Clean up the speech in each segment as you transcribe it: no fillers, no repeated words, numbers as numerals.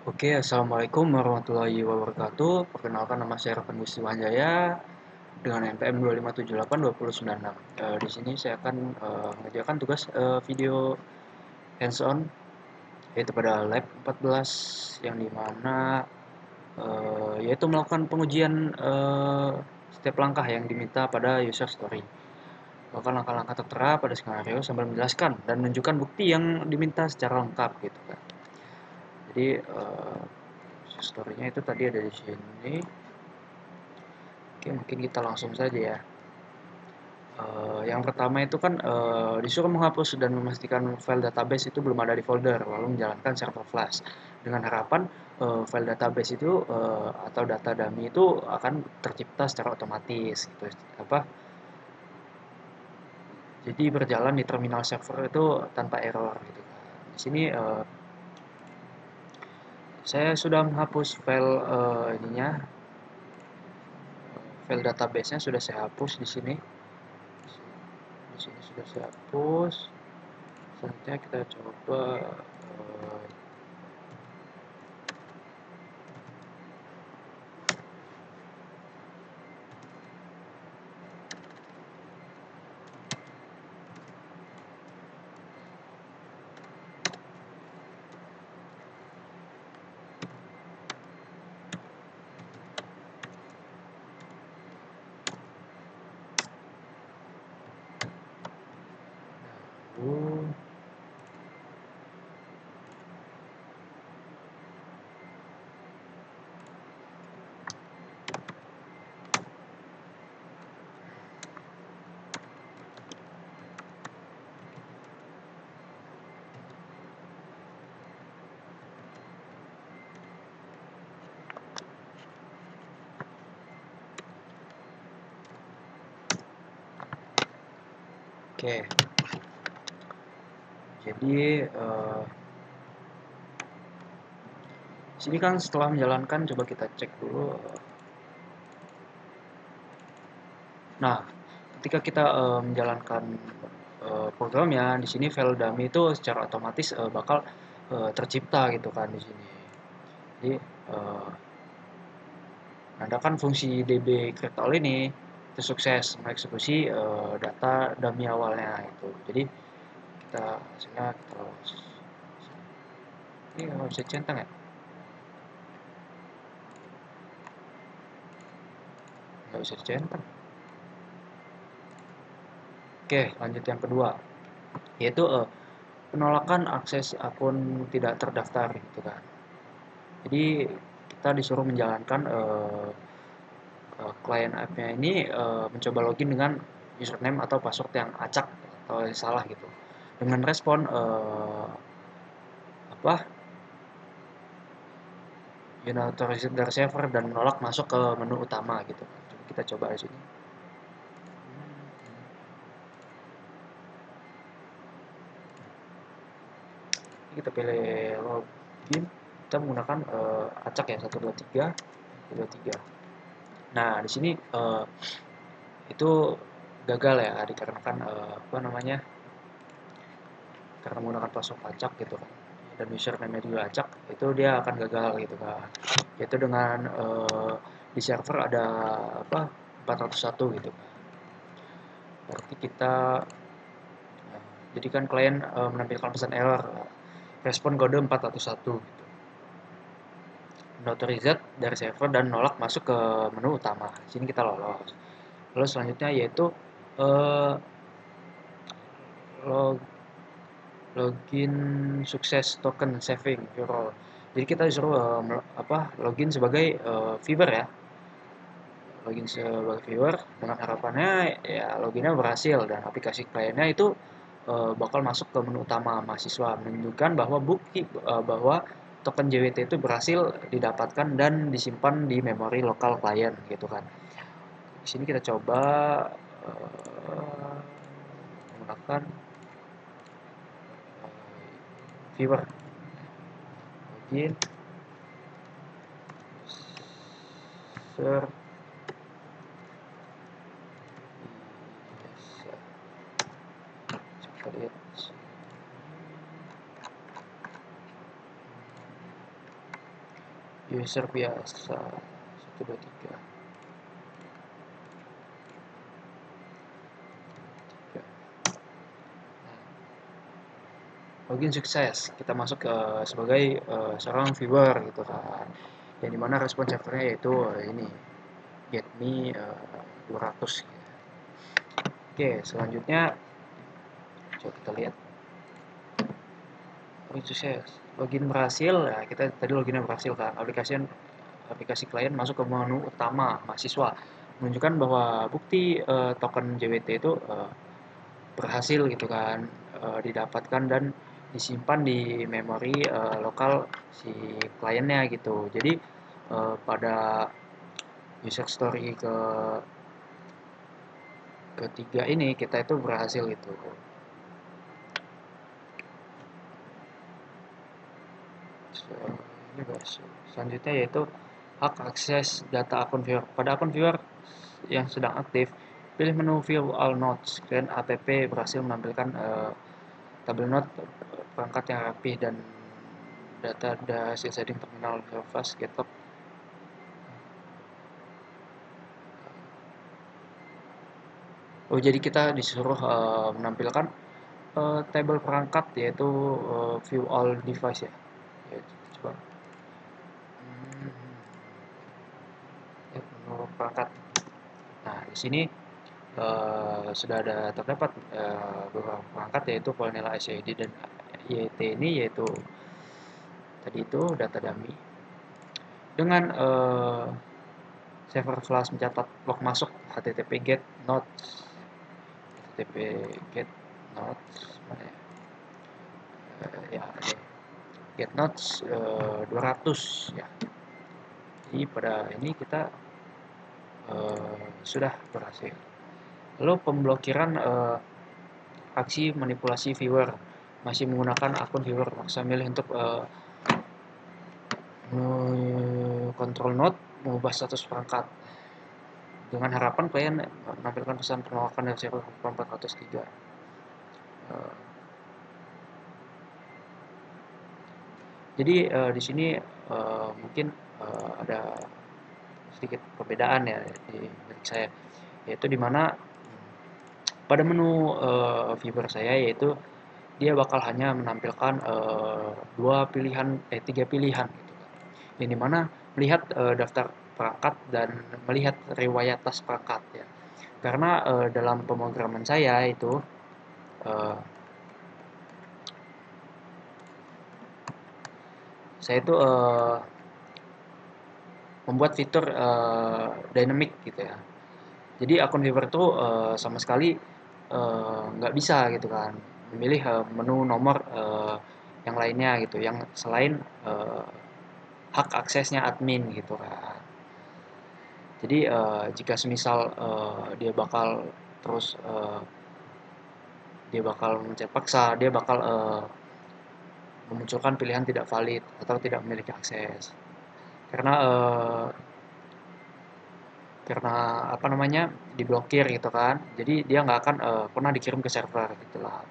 Oke, assalamualaikum warahmatullahi wabarakatuh. Perkenalkan nama saya Rafan Wisnuwardana dengan NPM 2578296. Di sini saya akan mengerjakan tugas video hands-on yaitu pada lab 14 yang dimana yaitu melakukan pengujian setiap langkah yang diminta pada user story. Melakukan langkah-langkah tertera pada skenario sambil menjelaskan dan menunjukkan bukti yang diminta secara lengkap gitu kan. Jadi story-nya itu tadi ada di sini. Oke, mungkin kita langsung saja ya. Yang pertama itu kan disuruh menghapus dan memastikan file database itu belum ada di folder, lalu menjalankan server flash. Dengan harapan file database itu atau data dummy itu akan tercipta secara otomatis gitu. Jadi berjalan di terminal server itu tanpa error gitu. Di sini saya sudah menghapus file file database-nya sudah saya hapus di sini. Di sini sudah saya hapus. Selanjutnya kita coba dulu. Oke, jadi sini kan setelah menjalankan coba kita cek dulu. Nah, ketika kita menjalankan programnya di sini file dummy itu secara otomatis bakal tercipta gitu kan di sini. Jadi ada kan fungsi db create all ini itu sukses mengeksekusi data dummy awalnya itu. Jadi kita hasilnya kita ini nggak bisa centang ya? Nggak bisa dicentang. Oke, lanjut yang kedua, yaitu penolakan akses akun tidak terdaftar gitu kan. Jadi kita disuruh menjalankan klien app-nya ini mencoba login dengan username atau password yang acak atau yang salah gitu. Dengan respon apa unauthorized dari server dan menolak masuk ke menu utama gitu. Jadi kita coba di sini. Ini kita pilih login, kita menggunakan acak ya 123 123. Nah, di sini itu gagal ya dikarenakan apa namanya? Karena menggunakan password acak gitu kan. Dan username juga acak, itu dia akan gagal gitu kan. Yaitu dengan di server ada apa 401 gitu kan. Berarti kita jadi kan klien menampilkan pesan error respon kode 401 gitu. Notarized dari server dan nolak masuk ke menu utama. Di sini kita lolos. Lalu selanjutnya yaitu eh, log login sukses token saving your. Jadi kita disuruh login sebagai viewer ya. Login sebagai viewer dengan harapannya ya loginnya berhasil dan aplikasi kliennya itu bakal masuk ke menu utama mahasiswa menunjukkan bahwa bukti bahwa token JWT itu berhasil didapatkan dan disimpan di memori lokal klien gitu kan. Di sini kita coba menggunakan viewer login user bisa kita lihat user biasa 123. Login sukses, kita masuk ke sebagai seorang viewer gitu kan. Yang dimana respon servernya yaitu ini get me 200. Oke, selanjutnya coba kita lihat. Login sukses, login berhasil. Ya, kita tadi loginnya berhasil kan. Aplikasi klien masuk ke menu utama mahasiswa, menunjukkan bahwa bukti token JWT itu berhasil gitu kan, didapatkan dan disimpan di memori lokal si kliennya gitu. Jadi pada user story ketiga ini kita itu berhasil gitu. Ini berhasil. Selanjutnya yaitu hak akses data akun viewer. Pada akun viewer yang sedang aktif, pilih menu View All Notes dan app berhasil menampilkan tabel note perangkat yang rapi dan data hasil setting terminal Surface GitHub. Oh, jadi kita disuruh menampilkan tabel perangkat yaitu view all device ya. Ya, coba. Hmm, ya, menu perangkat. Nah, di sini sudah ada terdapat beberapa perangkat yaitu Volnela SID dan YT ini yaitu tadi itu data dummy dengan server flash mencatat log masuk http get notes http get notes mana ya, ya get notes 200 ya. Jadi pada ini kita sudah berhasil. Lalu pemblokiran aksi manipulasi viewer masih menggunakan akun viewer, maksa milih untuk kontrol node mengubah status perangkat dengan harapan klien menampilkan pesan penolakan dari server 403. Jadi di sini mungkin ada sedikit perbedaan ya di milik saya, yaitu di mana pada menu viewer saya yaitu dia bakal hanya menampilkan tiga pilihan gitu kan. Yang dimana melihat daftar perangkat dan melihat riwayat tas perangkat ya. Karena dalam pemrograman saya itu uh, saya itu membuat fitur dynamic gitu ya. Jadi akun viewer itu sama sekali nggak bisa gitu kan memilih menu nomor yang lainnya gitu, yang selain hak aksesnya admin gitu kan. Jadi jika semisal terus dia bakal mencet paksa, dia bakal memunculkan pilihan tidak valid atau tidak memiliki akses. Karena apa namanya diblokir gitu kan, jadi dia nggak akan pernah dikirim ke server gitulah.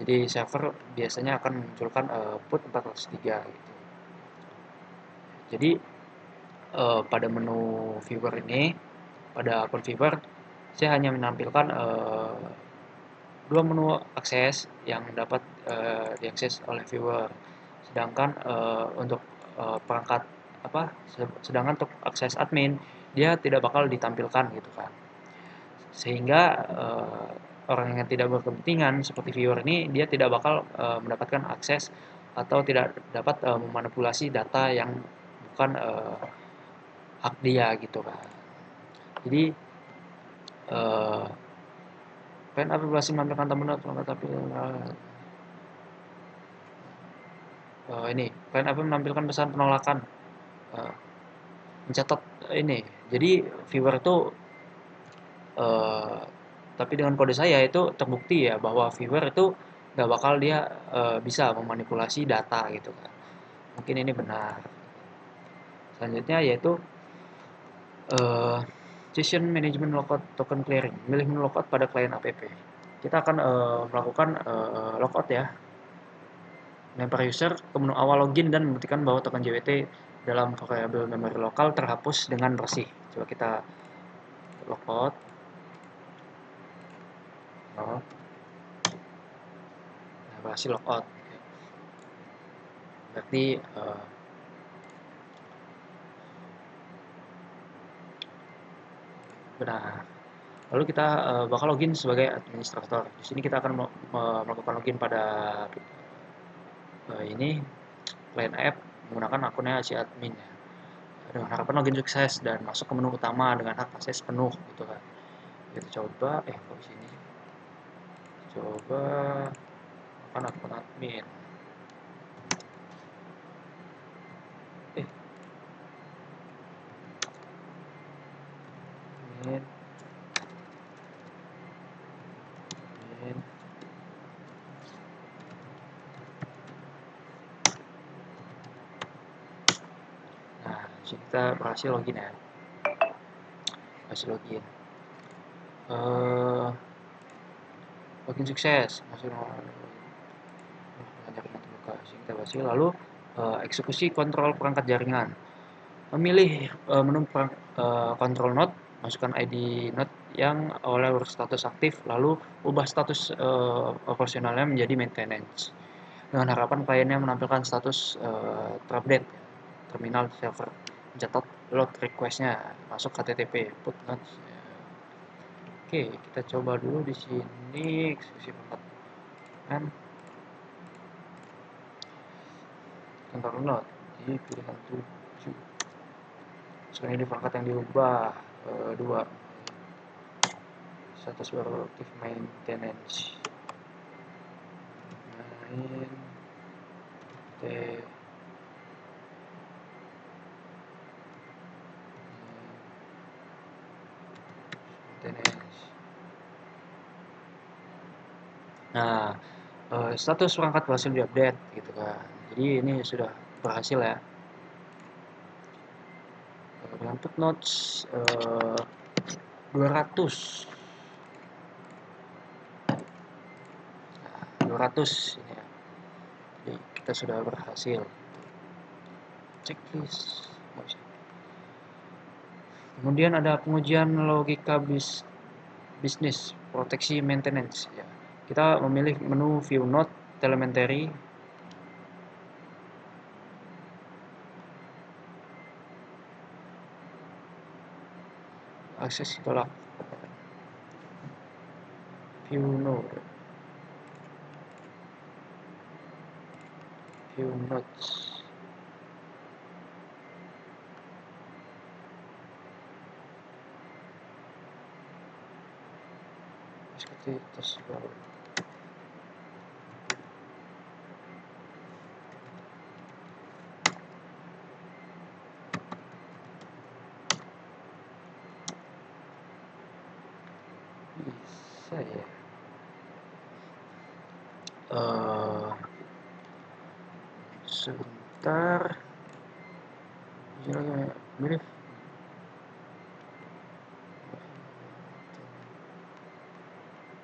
Jadi server biasanya akan memunculkan put 403 gitu. Jadi pada menu viewer ini, pada akun viewer saya hanya menampilkan dua menu akses yang dapat diakses oleh viewer, sedangkan untuk perangkat apa sedangkan untuk akses admin dia tidak bakal ditampilkan gitu kan. Sehingga orang yang tidak berkepentingan seperti viewer ini dia tidak bakal mendapatkan akses atau tidak dapat memanipulasi data yang bukan hak dia gitu kan. Jadi uh, pen aplikasi menampilkan teman tapi ini pen apa menampilkan pesan penolakan uh, mencatat ini. Jadi viewer itu uh, tapi dengan kode saya itu terbukti ya bahwa viewer itu nggak bakal dia bisa memanipulasi data gitu kan. Mungkin ini benar. Selanjutnya yaitu session management logout token clearing. Milih menu logout pada klien app. Kita akan melakukan logout ya. Lempar user ke menu awal login dan membuktikan bahwa token JWT dalam variabel memori lokal terhapus dengan bersih. Coba kita logout. Oh, nah, berhasil logout. Berarti benar. Lalu kita bakal login sebagai administrator. Di sini kita akan melakukan login pada ini client app menggunakan akunnya si admin ya. Dengan harapan login sukses dan masuk ke menu utama dengan hak akses penuh gitu kan. Kita coba, kok di sini? Coba kan akun admin. Eh, admin, admin. Nah, di sini kita berhasil login ya. Berhasil login. Login sukses. Masuk jaringan terbuka. Sini kita berhasil. Lalu eksekusi kontrol perangkat jaringan. Memilih menu control node, masukkan ID node yang awalnya berstatus aktif, lalu ubah status operasionalnya menjadi maintenance. Dengan harapan kliennya menampilkan status terupdate, terminal server, mencatat load requestnya, masuk HTTP, put nodes. Oke, kita coba dulu di sini eksekusi perangkat kan control node di pilihan 7. Selain ini perangkat yang diubah 2 status baru aktif maintenance main maintenance. Nah, status perangkat berhasil diupdate gitu kan. Jadi ini sudah berhasil ya. Dengan footnotes 200. Nah, 200 ini ya. Jadi kita sudah berhasil. Checklist. Kemudian ada pengujian logika bisnis, proteksi maintenance ya. Kita memilih menu view node, telemetry, akses tolak, view node, view nodes. Seperti tersebut. Bisa ya. Sebentar. Mirip.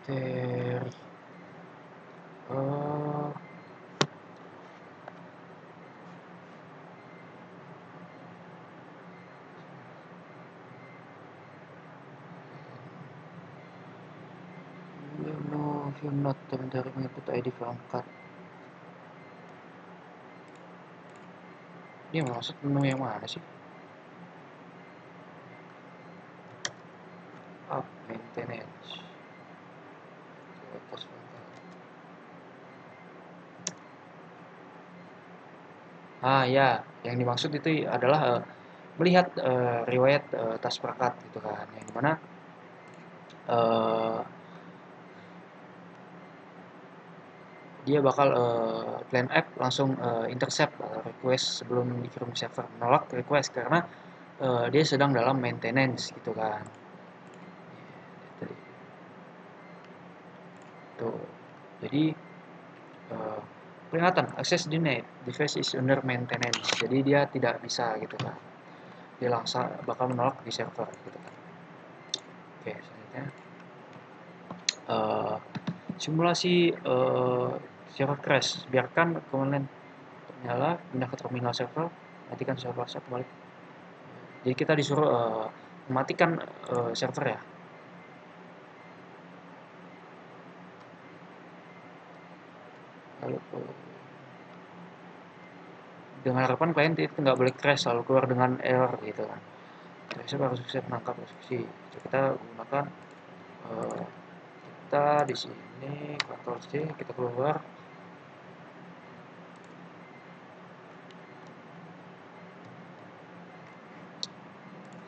Ter. Oh. No, view not dari mengikut ID perangkat. Ini maksud menu yang mana sih? Up maintenance. Atas perangkat. Ya, yang dimaksud itu adalah melihat riwayat tas perangkat gitu kan, yang dimana dia bakal plan app langsung intercept request sebelum dikirim server, menolak request karena dia sedang dalam maintenance gitu kan. Tuh. Jadi peringatan access denied, device is under maintenance. Jadi dia tidak bisa gitu kan. Dia langsung bakal menolak di server gitu kan. Oke, selanjutnya simulasi server crash. Biarkan command line nyala, pindah ke terminal server. matikan server, saya kembali. Jadi kita disuruh mematikan server ya. Lalu dengan harapan klien itu nggak boleh crash lalu keluar dengan error gitu kan. Saya harus bisa menangkap instruksi. Kita gunakan eh, kita di sini Ctrl C, kita keluar.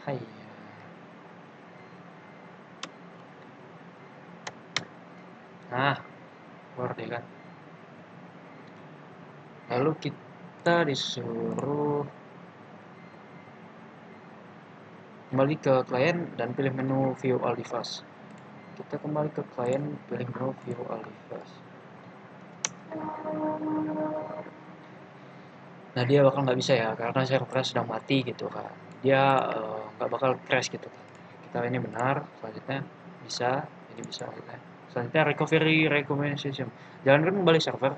Hai. Nah, keluar deh kan. Lalu kita disuruh kembali ke klien dan pilih menu view all device. Kita kembali ke klien, pilih menu view all device. Nah, dia bakal nggak bisa ya karena servernya sedang mati gitu kan. Dia nggak bakal crash gitu kan. Kita ini benar, selanjutnya bisa, ini bisa gitu. Selanjutnya recovery recommendation. Jalankan kembali server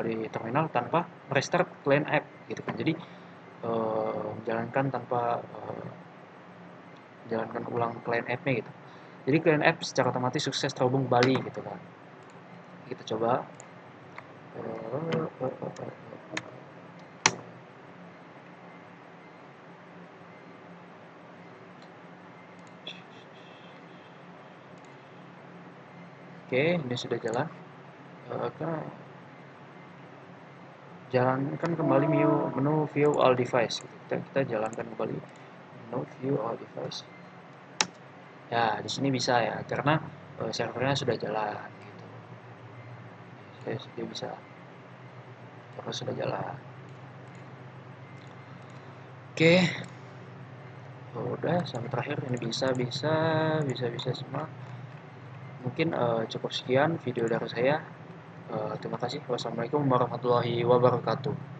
di terminal tanpa restart client app gitu kan. Jadi jalankan tanpa jalankan ulang client app-nya gitu. Jadi client app secara otomatis sukses terhubung kembali gitu kan. Kita coba. Oke, ini sudah jalan. Jalankan kembali menu view all device. Kita jalankan kembali menu view all device. Ya, di sini bisa ya, karena servernya sudah jalan. Gitu. Dia bisa, karena sudah jalan. Oke, udah sampai terakhir ini bisa semua. Mungkin cukup sekian video dari saya. Terima kasih. Wassalamualaikum warahmatullahi wabarakatuh.